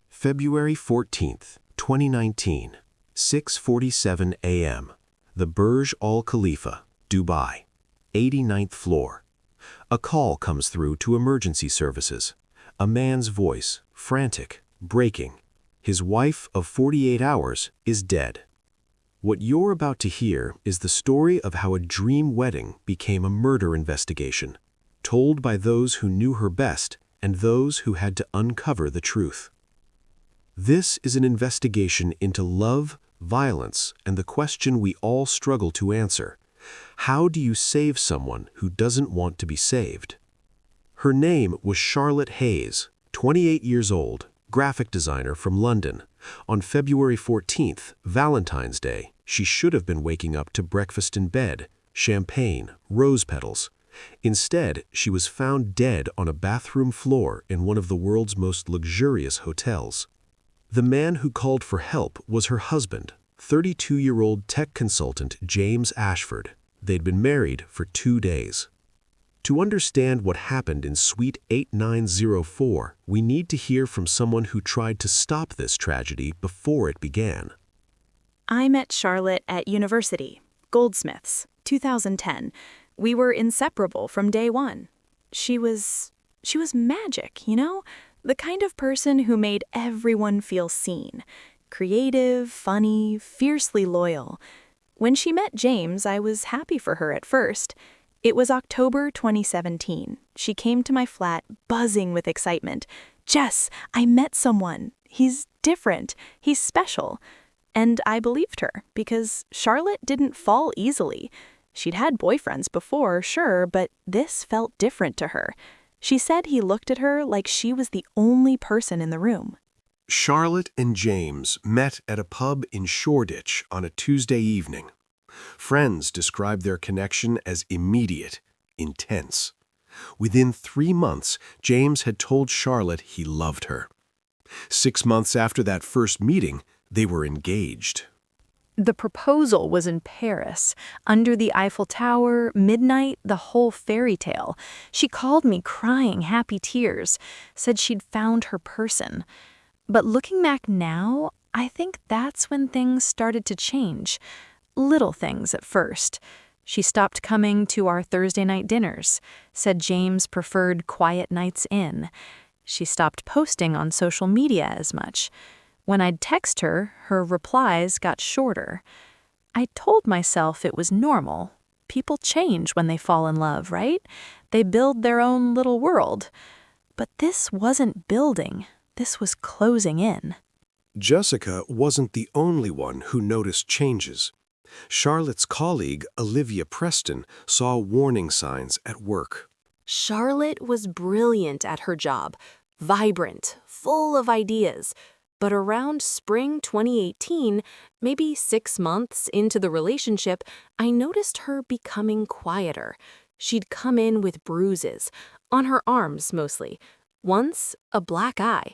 February 14th, 2019, 6:47 a.m. The Burj Al Khalifa, Dubai, 89th floor. A call comes through to emergency services. A man's voice, frantic, breaking. His wife of 48 hours is dead. What you're about to hear is the story of how a dream wedding became a murder investigation, told by those who knew her best and those who had to uncover the truth. This is an investigation into love, violence, and the question we all struggle to answer. How do you save someone who doesn't want to be saved? Her name was Charlotte Hayes, 28 years old, graphic designer from London. On February 14th, Valentine's Day, she should have been waking up to breakfast in bed, champagne, rose petals. Instead, she was found dead on a bathroom floor in one of the world's most luxurious hotels. The man who called for help was her husband, 32-year-old tech consultant James Ashford. They'd been married for 2 days. To understand what happened in Suite 8904, we need to hear from someone who tried to stop this tragedy before it began. I met Charlotte at university, Goldsmiths, 2010. We were inseparable from day one. She was magic, you know? The kind of person who made everyone feel seen. Creative, funny, fiercely loyal. When she met James, I was happy for her at first. It was October 2017. She came to my flat, buzzing with excitement. "Jess, I met someone. He's different. He's special." And I believed her, because Charlotte didn't fall easily. She'd had boyfriends before, sure, but this felt different to her. She said he looked at her like she was the only person in the room. Charlotte and James met at a pub in Shoreditch on a Tuesday evening. Friends described their connection as immediate, intense. Within 3 months, James had told Charlotte he loved her. 6 months after that first meeting, they were engaged. The proposal was in Paris, under the Eiffel Tower, midnight, the whole fairy tale. She called me crying happy tears, said she'd found her person. But looking back now, I think that's when things started to change. Little things at first. She stopped coming to our Thursday night dinners, said James preferred quiet nights in. She stopped posting on social media as much. When I'd text her, her replies got shorter. I told myself it was normal. People change when they fall in love, right? They build their own little world. But this wasn't building. This was closing in. Jessica wasn't the only one who noticed changes. Charlotte's colleague, Olivia Preston, saw warning signs at work. Charlotte was brilliant at her job, vibrant, full of ideas. But around spring 2018, maybe 6 months into the relationship, I noticed her becoming quieter. She'd come in with bruises, on her arms mostly. Once, a black eye.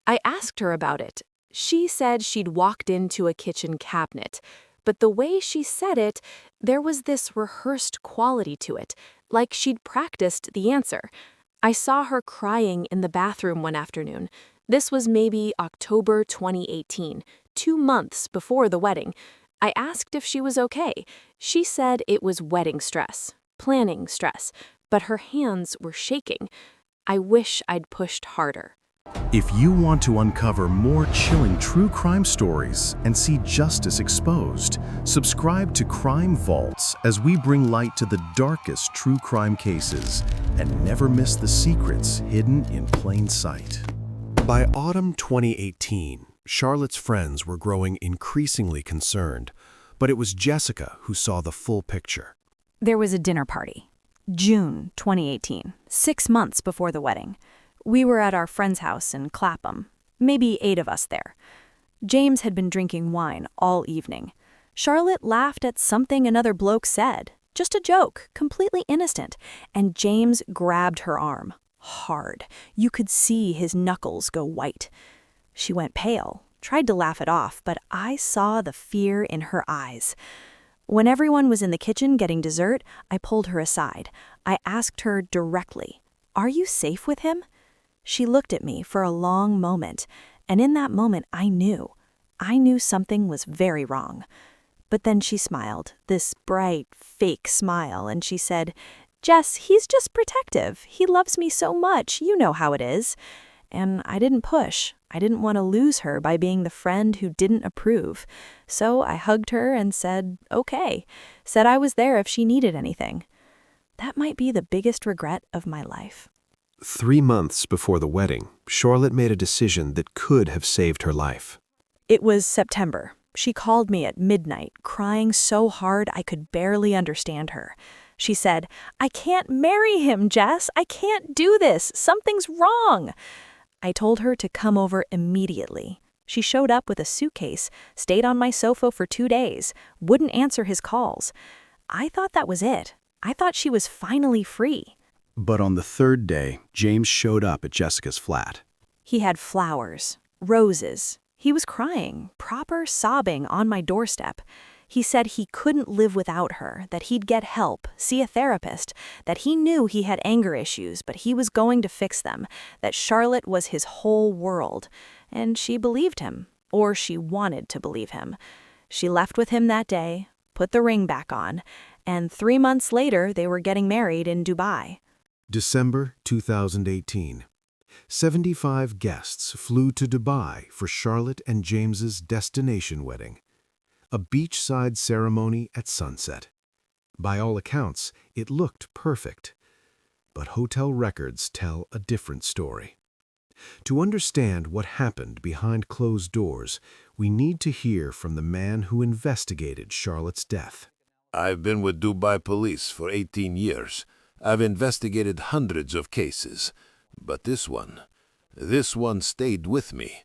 I asked her about it. She said she'd walked into a kitchen cabinet. But the way she said it, there was this rehearsed quality to it, like she'd practiced the answer. I saw her crying in the bathroom one afternoon. This was maybe October 2018, 2 months before the wedding. I asked if she was okay. She said it was wedding stress, planning stress, but her hands were shaking. I wish I'd pushed harder. If you want to uncover more chilling true crime stories and see justice exposed, subscribe to Crime Vaults as we bring light to the darkest true crime cases and never miss the secrets hidden in plain sight. By autumn 2018, Charlotte's friends were growing increasingly concerned, but it was Jessica who saw the full picture. There was a dinner party. June 2018, 6 months before the wedding. We were at our friend's house in Clapham, maybe 8 of us there. James had been drinking wine all evening. Charlotte laughed at something another bloke said, just a joke, completely innocent, and James grabbed her arm. Hard. You could see his knuckles go white. She went pale, tried to laugh it off, but I saw the fear in her eyes. When everyone was in the kitchen getting dessert, I pulled her aside. I asked her directly, "Are you safe with him?" She looked at me for a long moment, And in that moment, I knew. I knew something was very wrong. But then she smiled, this bright, fake smile, and she said, "Jess, he's just protective. He loves me so much. You know how it is." And I didn't push. I didn't want to lose her by being the friend who didn't approve. So I hugged her and said, okay. Said I was there if she needed anything. That might be the biggest regret of my life. 3 months before the wedding, Charlotte made a decision that could have saved her life. It was September. She called me at midnight, crying so hard I could barely understand her. She said, "I can't marry him, Jess. I can't do this. Something's wrong." I told her to come over immediately. She showed up with a suitcase, stayed on my sofa for 2 days, wouldn't answer his calls. I thought that was it. I thought she was finally free. But on the 3rd day, James showed up at Jessica's flat. He had flowers, roses. He was crying, proper sobbing on my doorstep. He said he couldn't live without her, that he'd get help, see a therapist, that he knew he had anger issues, but he was going to fix them, that Charlotte was his whole world. And she believed him, or she wanted to believe him. She left with him that day, put the ring back on, and 3 months later they were getting married in Dubai. December 2018. 75 guests flew to Dubai for Charlotte and James's destination wedding. A beachside ceremony at sunset. By all accounts, it looked perfect. But hotel records tell a different story. To understand what happened behind closed doors, we need to hear from the man who investigated Charlotte's death. I've been with Dubai police for 18 years. I've investigated hundreds of cases. But this one stayed with me.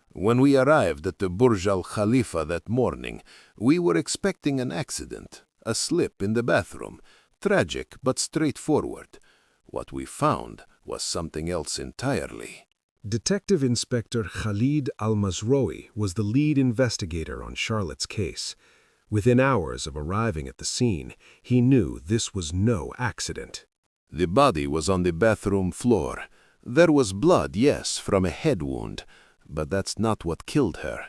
When we arrived at the Burj Al Khalifa that morning, we were expecting an accident, a slip in the bathroom, tragic but straightforward. What we found was something else entirely. Detective Inspector Khalid Al-Mazroui was the lead investigator on Charlotte's case. Within hours of arriving at the scene, he knew this was no accident. The body was on the bathroom floor. There was blood, yes, from a head wound, but that's not what killed her.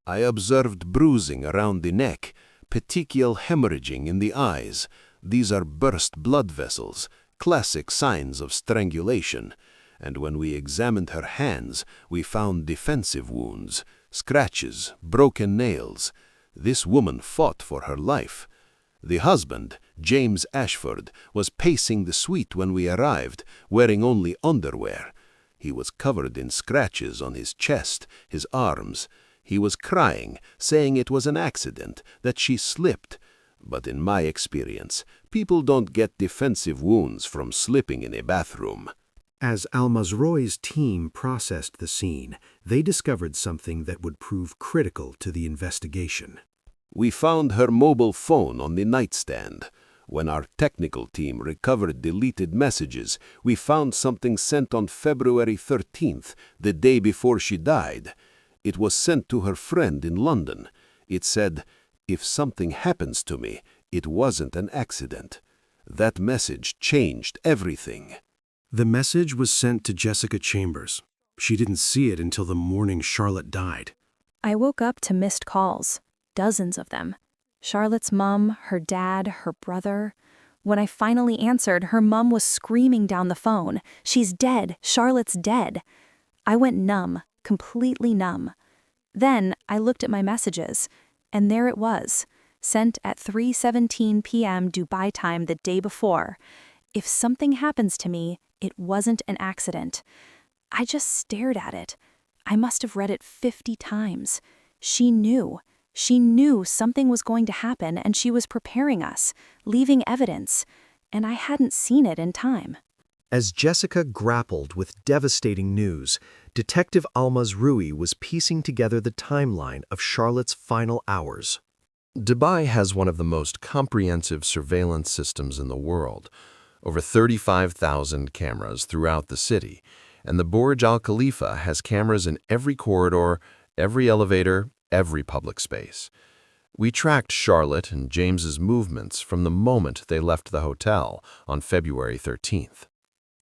I observed bruising around the neck, petechial hemorrhaging in the eyes. These are burst blood vessels, classic signs of strangulation. And when we examined her hands, we found defensive wounds, scratches, broken nails. This woman fought for her life. The husband, James Ashford, was pacing the suite when we arrived, wearing only underwear. He was covered in scratches on his chest, his arms. He was crying, saying it was an accident, that she slipped. But in my experience, people don't get defensive wounds from slipping in a bathroom. As Al-Mazroui's team processed the scene, they discovered something that would prove critical to the investigation. We found her mobile phone on the nightstand. When our technical team recovered deleted messages, we found something sent on February 13th, the day before she died. It was sent to her friend in London. It said, "If something happens to me, it wasn't an accident." That message changed everything. The message was sent to Jessica Chambers. She didn't see it until the morning Charlotte died. I woke up to missed calls, dozens of them. Charlotte's mom, her dad, her brother. When I finally answered, her mom was screaming down the phone, "She's dead! Charlotte's dead!" I went numb, completely numb. Then I looked at my messages, and there it was, sent at 3:17 p.m. Dubai time the day before. If something happens to me, it wasn't an accident. I just stared at it. I must have read it 50 times. She knew. She knew something was going to happen, and she was preparing us, leaving evidence, and I hadn't seen it in time. As Jessica grappled with devastating news, Detective Al-Mazroui was piecing together the timeline of Charlotte's final hours. Dubai has one of the most comprehensive surveillance systems in the world, over 35,000 cameras throughout the city, and the Burj Al Khalifa has cameras in every corridor, every elevator, every public space. We tracked Charlotte and James's movements from the moment they left the hotel on February 13th.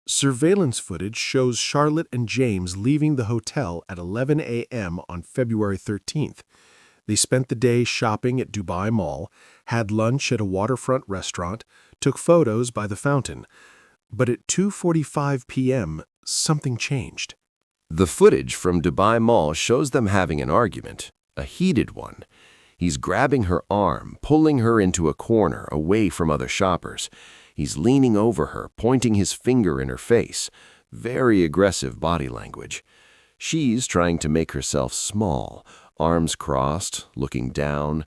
Surveillance footage shows Charlotte and James leaving the hotel at 11 a.m. on February 13th. They spent the day shopping at Dubai Mall, had lunch at a waterfront restaurant, took photos by the fountain. But at 2:45 p.m., something changed. The footage from Dubai Mall shows them having an argument, a heated one. He's grabbing her arm, pulling her into a corner away from other shoppers. He's leaning over her, pointing his finger in her face. Very aggressive body language. She's trying to make herself small, arms crossed, looking down.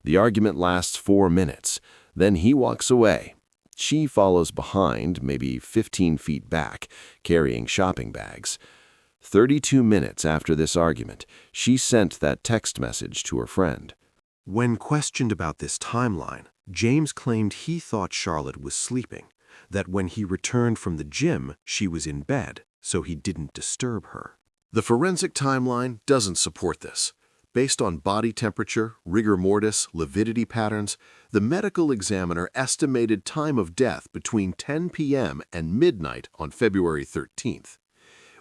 The argument lasts 4 minutes. Then he walks away. She follows behind, maybe 15 feet back, carrying shopping bags. 32 minutes after this argument, she sent that text message to her friend. When questioned about this timeline, James claimed he thought Charlotte was sleeping, that when he returned from the gym, she was in bed, so he didn't disturb her. The forensic timeline doesn't support this. Based on body temperature, rigor mortis, lividity patterns, the medical examiner estimated time of death between 10 p.m. and midnight on February 13th,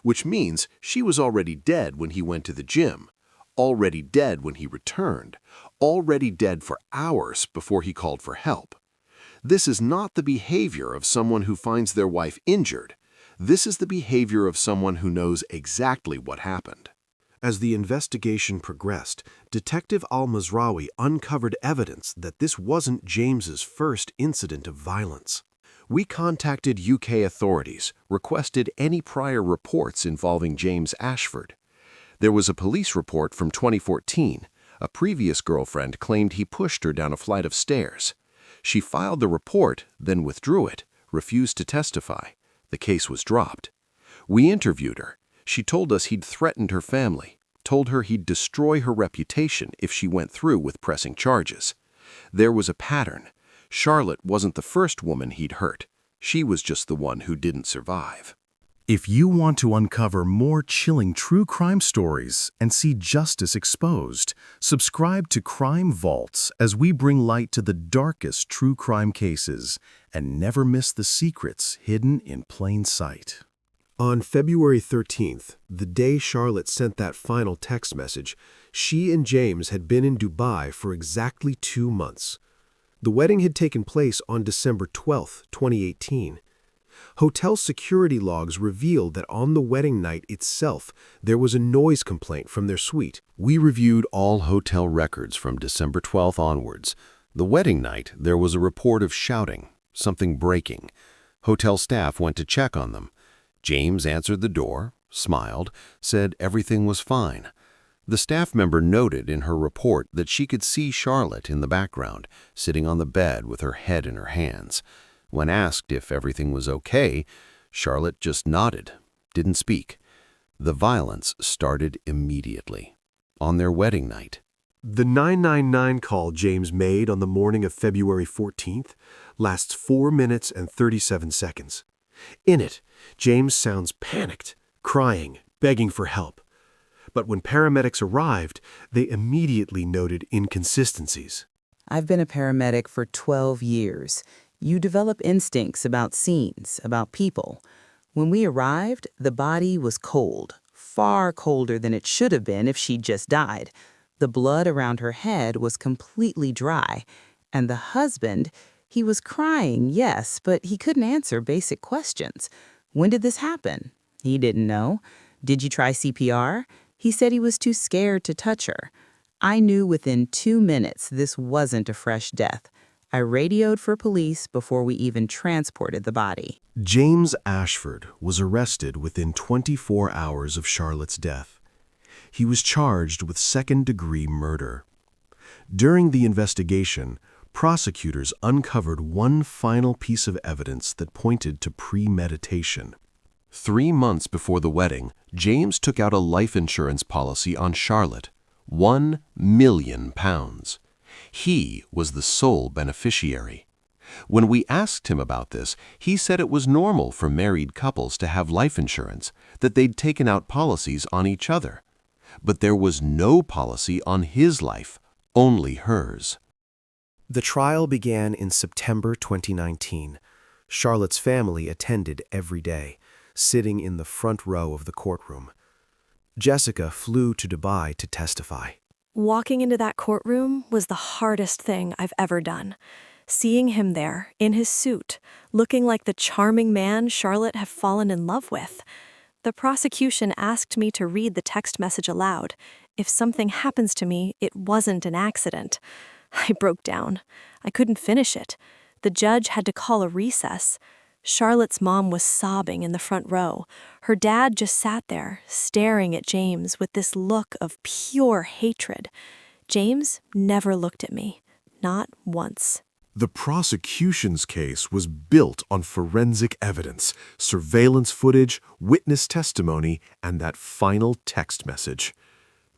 which means she was already dead when he went to the gym, already dead when he returned, already dead for hours before he called for help. This is not the behavior of someone who finds their wife injured. This is the behavior of someone who knows exactly what happened. As the investigation progressed, Detective Al-Mazraoui uncovered evidence that this wasn't James's first incident of violence. We contacted UK authorities, requested any prior reports involving James Ashford. There was a police report from 2014. A previous girlfriend claimed he pushed her down a flight of stairs. She filed the report, then withdrew it, refused to testify. The case was dropped. We interviewed her. She told us he'd threatened her family, told her he'd destroy her reputation if she went through with pressing charges. There was a pattern. Charlotte wasn't the first woman he'd hurt. She was just the one who didn't survive. If you want to uncover more chilling true crime stories and see justice exposed, subscribe to Crime Vaults as we bring light to the darkest true crime cases and never miss the secrets hidden in plain sight. On February 13th, the day Charlotte sent that final text message, she and James had been in Dubai for exactly 2 months. The wedding had taken place on December 12, 2018. Hotel security logs revealed that on the wedding night itself, there was a noise complaint from their suite. We reviewed all hotel records from December 12th onwards. The wedding night, there was a report of shouting, something breaking. Hotel staff went to check on them. James answered the door, smiled, said everything was fine. The staff member noted in her report that she could see Charlotte in the background, sitting on the bed with her head in her hands. When asked if everything was okay, Charlotte just nodded, didn't speak. The violence started immediately, on their wedding night. The 999 call James made on the morning of February 14th lasts 4 minutes and 37 seconds. In it, James sounds panicked, crying, begging for help. But when paramedics arrived, they immediately noted inconsistencies. I've been a paramedic for 12 years. You develop instincts about scenes, about people. When we arrived, the body was cold, far colder than it should have been if she'd just died. The blood around her head was completely dry. And the husband, he was crying, yes, but he couldn't answer basic questions. When did this happen? He didn't know. Did you try CPR? He said he was too scared to touch her. I knew within 2 minutes this wasn't a fresh death. I radioed for police before we even transported the body. James Ashford was arrested within 24 hours of Charlotte's death. He was charged with second-degree murder. During the investigation, prosecutors uncovered one final piece of evidence that pointed to premeditation. 3 months before the wedding, James took out a life insurance policy on Charlotte. £1 million. He was the sole beneficiary. When we asked him about this, he said it was normal for married couples to have life insurance, that they'd taken out policies on each other. But there was no policy on his life, only hers. The trial began in September 2019. Charlotte's family attended every day, sitting in the front row of the courtroom. Jessica flew to Dubai to testify. Walking into that courtroom was the hardest thing I've ever done. Seeing him there, in his suit, looking like the charming man Charlotte had fallen in love with. The prosecution asked me to read the text message aloud. If something happens to me, it wasn't an accident. I broke down. I couldn't finish it. The judge had to call a recess. Charlotte's mom was sobbing in the front row. Her dad just sat there, staring at James with this look of pure hatred. James never looked at me, not once. The prosecution's case was built on forensic evidence, surveillance footage, witness testimony, and that final text message.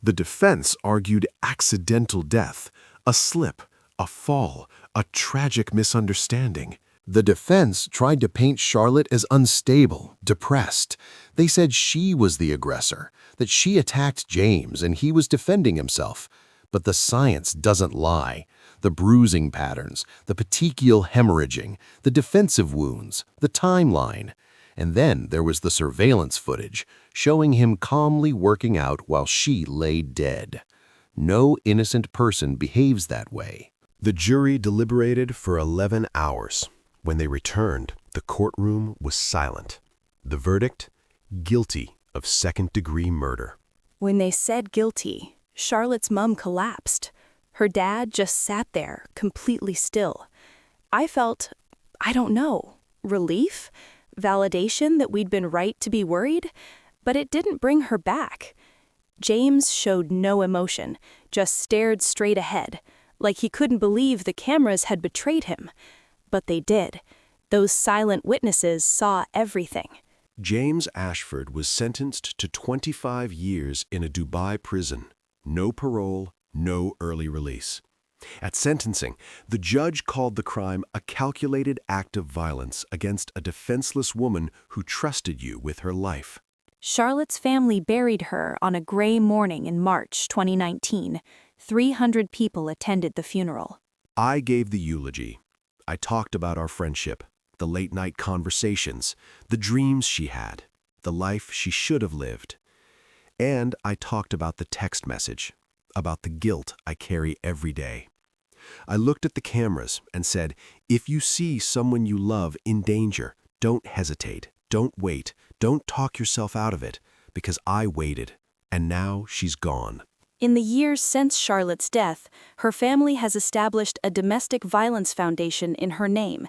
The defense argued accidental death, a slip, a fall, a tragic misunderstanding. The defense tried to paint Charlotte as unstable, depressed. They said she was the aggressor, that she attacked James and he was defending himself. But the science doesn't lie. The bruising patterns, the petechial hemorrhaging, the defensive wounds, the timeline. And then there was the surveillance footage, showing him calmly working out while she lay dead. No innocent person behaves that way. The jury deliberated for 11 hours. When they returned, the courtroom was silent. The verdict? Guilty of second-degree murder. When they said guilty, Charlotte's mom collapsed. Her dad just sat there, completely still. I felt, I don't know, relief? Validation that we'd been right to be worried? But it didn't bring her back. James showed no emotion, just stared straight ahead, like he couldn't believe the cameras had betrayed him. But they did. Those silent witnesses saw everything. James Ashford was sentenced to 25 years in a Dubai prison. No parole, no early release. At sentencing, the judge called the crime a calculated act of violence against a defenseless woman who trusted you with her life. Charlotte's family buried her on a gray morning in March 2019. 300 people attended the funeral. I gave the eulogy. I talked about our friendship, the late-night conversations, the dreams she had, the life she should have lived. And I talked about the text message, about the guilt I carry every day. I looked at the cameras and said, if you see someone you love in danger, don't hesitate, don't wait, don't talk yourself out of it, because I waited, and now she's gone. In the years since Charlotte's death, her family has established a domestic violence foundation in her name.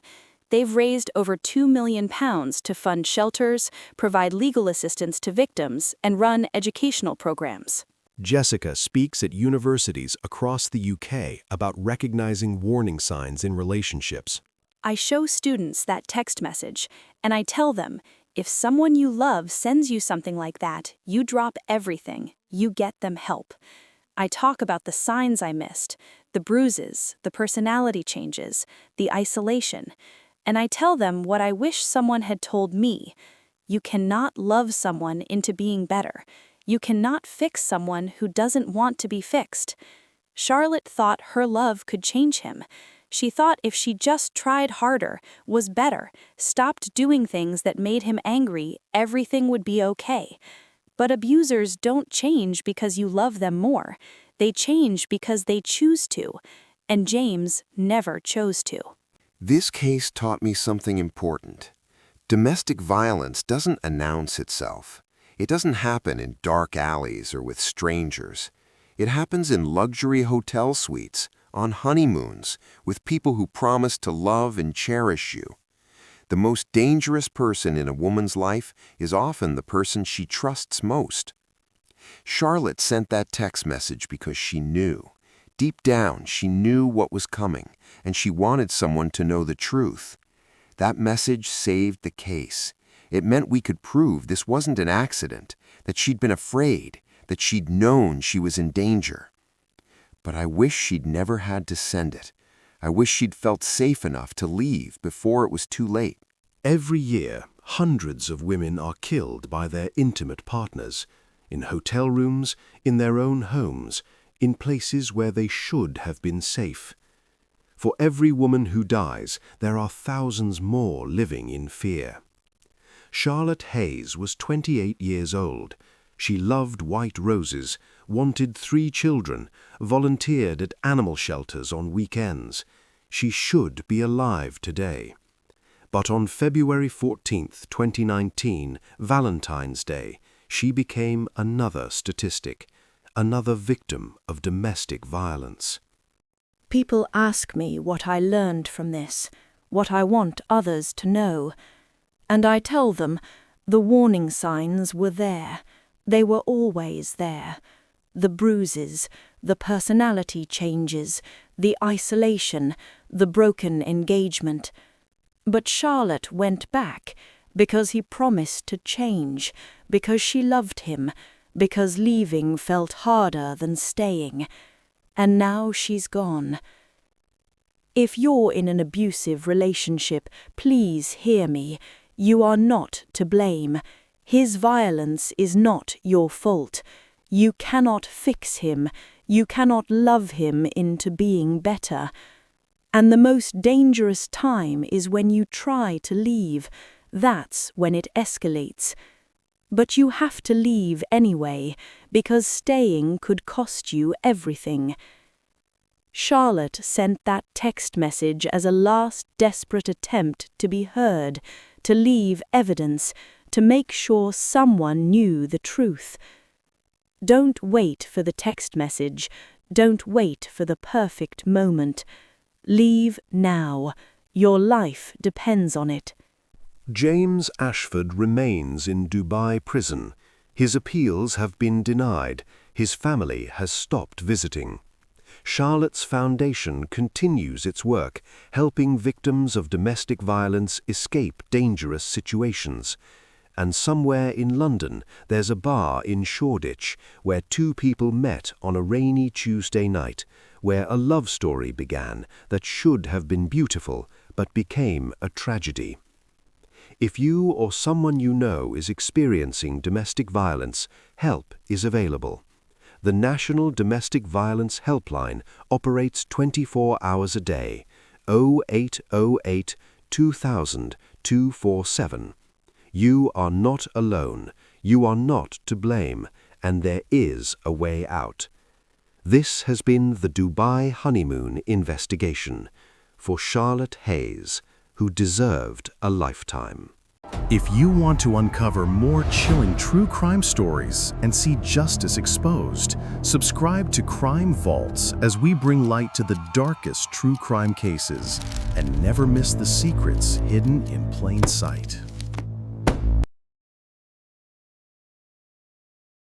They've raised over £2 million to fund shelters, provide legal assistance to victims, and run educational programs. Jessica speaks at universities across the UK about recognizing warning signs in relationships. I show students that text message, and I tell them, if someone you love sends you something like that, you drop everything, you get them help. I talk about the signs I missed, the bruises, the personality changes, the isolation, and I tell them what I wish someone had told me. You cannot love someone into being better. You cannot fix someone who doesn't want to be fixed. Charlotte thought her love could change him. She thought if she just tried harder, was better, stopped doing things that made him angry, everything would be okay. But abusers don't change because you love them more. They change because they choose to. And James never chose to. This case taught me something important. Domestic violence doesn't announce itself. It doesn't happen in dark alleys or with strangers. It happens in luxury hotel suites, on honeymoons, with people who promise to love and cherish you. The most dangerous person in a woman's life is often the person she trusts most. Charlotte sent that text message because she knew. Deep down, she knew what was coming, and she wanted someone to know the truth. That message saved the case. It meant we could prove this wasn't an accident, that she'd been afraid, that she'd known she was in danger. But I wish she'd never had to send it. I wish she'd felt safe enough to leave before it was too late. Every year, hundreds of women are killed by their intimate partners, in hotel rooms, in their own homes, in places where they should have been safe. For every woman who dies, there are thousands more living in fear. Charlotte Hayes was 28 years old. She loved white roses, wanted 3 children, volunteered at animal shelters on weekends. She should be alive today. But on February 14, 2019, Valentine's Day, she became another statistic, another victim of domestic violence. People ask me what I learned from this, what I want others to know. And I tell them the warning signs were there. They were always there. The bruises, the personality changes, the isolation, the broken engagement. But Charlotte went back because he promised to change, because she loved him, because leaving felt harder than staying. And now she's gone. If you're in an abusive relationship, please hear me. You are not to blame. His violence is not your fault. You cannot fix him. You cannot love him into being better. And the most dangerous time is when you try to leave. That's when it escalates. But you have to leave anyway, because staying could cost you everything. Charlotte sent that text message as a last desperate attempt to be heard, to leave evidence, to make sure someone knew the truth. Don't wait for the text message. Don't wait for the perfect moment. Leave now. Your life depends on it. James Ashford remains in Dubai prison. His appeals have been denied. His family has stopped visiting. Charlotte's Foundation continues its work, helping victims of domestic violence escape dangerous situations. And somewhere in London, there's a bar in Shoreditch where 2 people met on a rainy Tuesday night, where a love story began that should have been beautiful but became a tragedy. If you or someone you know is experiencing domestic violence, help is available. The National Domestic Violence Helpline operates 24 hours a day, 0808 2000 247. You are not alone, you are not to blame, and there is a way out. This has been the Dubai Honeymoon investigation for Charlotte Hayes, who deserved a lifetime. If you want to uncover more chilling true crime stories and see justice exposed, subscribe to Crime Vaults as we bring light to the darkest true crime cases and never miss the secrets hidden in plain sight.